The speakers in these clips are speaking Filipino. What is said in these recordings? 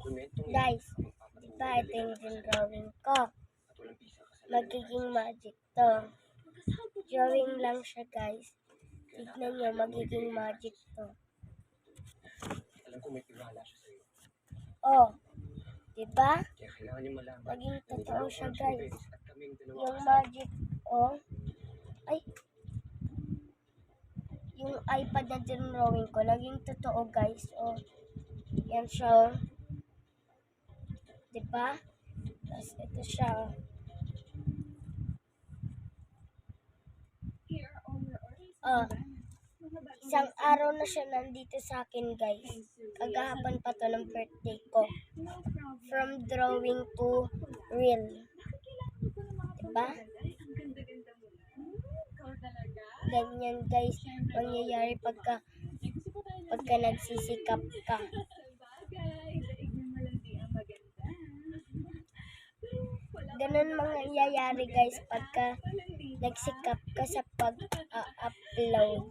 Guys, di ba ito yung drawing ko? Magiging magic to. Drawing lang siya, guys. Tignan nyo, magiging magic to. Alam ko may tiwala siya sa'yo. Oh, di ba? Kaya kailangan niyo malaman. Maging totoo siya, guys. Yung magic, oh. Ay. Yung iPad na drawing ko, naging totoo, guys. Oh. Yan siya, oh. Di ba? Tapos ito siya, oh. Isang araw na siya nandito sa akin, guys. Kagahapan pa to ng birthday ko. From drawing to real. Diba? Ganyan, guys, mangyayari pagka nagsisikap ka. Ganun mangyayari, guys, pagka nagsikap ka sa pag-upload.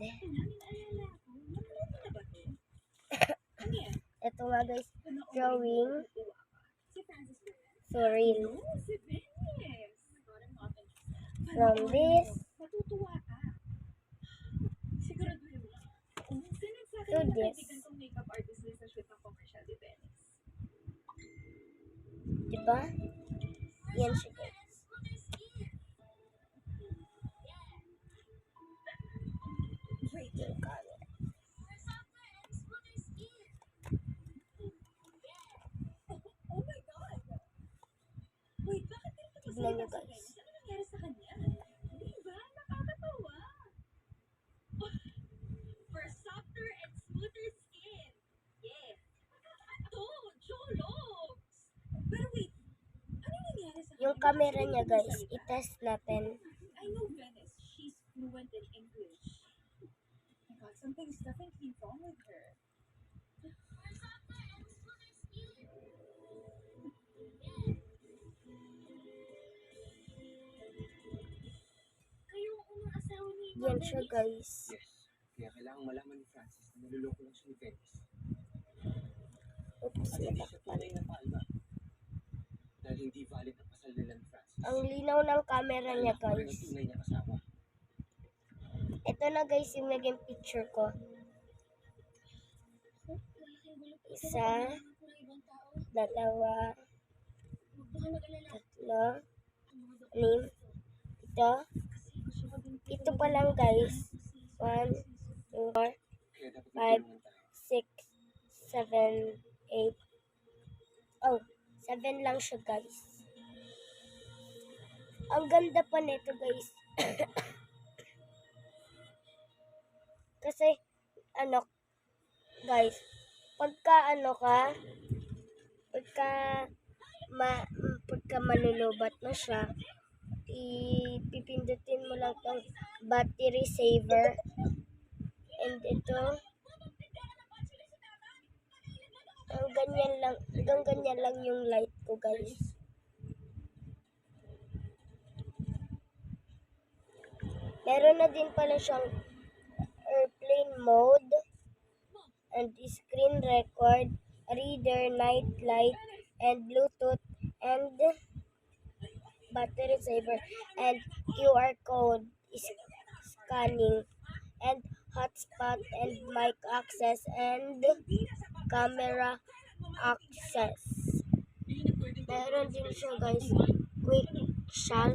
Ito nga, guys, drawing to real. From this to this. Diba? Yan siya, guys. Yung camera. Tignan nyo, guys. Yung camera niya, guys, i-test natin. I know Venice. She's fluent in English. Oh my God, something's definitely wrong with her. Kayo ang unang asawa ni Yan siya, guys. Yes. Kaya kailangan malaman ni Francis na naluloko lang siya ni Venice. Oops, At hindi siya natakpan. tunay na palma. Dahil hindi valid ang kasal nila ni Francis. Ang linaw ng camera niya, Ako rin ang guys. tunay niya kasama. Ito na, guys, yung naging picture ko. Isa, dalawa, tatlo, anim, ito. Ito pa lang, guys. 1, 2, 4, Kaya dapat 5, magtulungan tayo. 6, 7, 8. Oh, 7 lang siya, guys. Ang ganda pa nito, guys. Kasi, guys, pagka malulubat na siya, ipipindutin mo lang tong battery saver. And ito, hanggang ganyan lang yung light ko, guys. Meron na din pala siyang airplane mode and screen record, reader, night light, and Bluetooth, and battery saver, and QR code scanning, and hotspot, and mic access, and camera access. Meron din siya, guys, quick shell,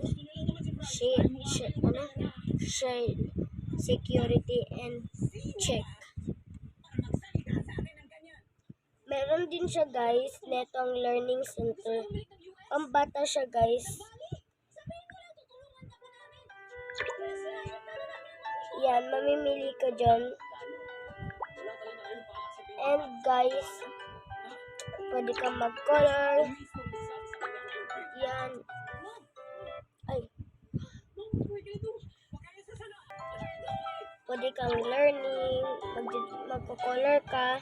security, and check. Meron din siya, guys, netong learning center. Pambata siya, guys. Yan, mamimili ka dyan. And, guys, pwede kang mag-color. Yan. Ay. Pwede kang learning, magko-color ka,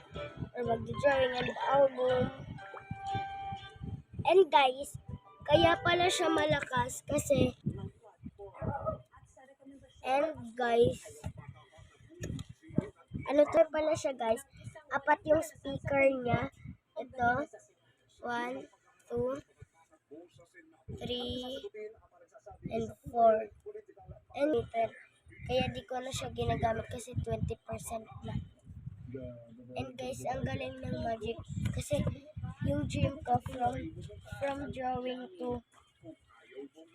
or magdo-drawing and album. And guys, kaya pala siya malakas kasi, and guys, ano to pala siya, guys, apat yung speaker niya. Ito, 1, 2, 3, and 4. And meter. Kaya di ko na siya ginagamit kasi 20% na. And guys, ang galing ng magic. Kasi yung dream ko from drawing to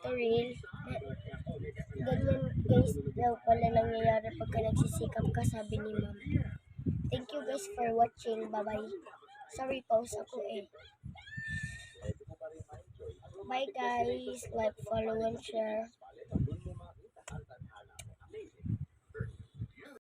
real, ganyan guys daw pala nangyayari pagka nagsisikap ka, sabi ni ma'am. Thank you guys for watching. Bye-bye. Sorry, pause ako eh. Bye guys. Like, follow, and share.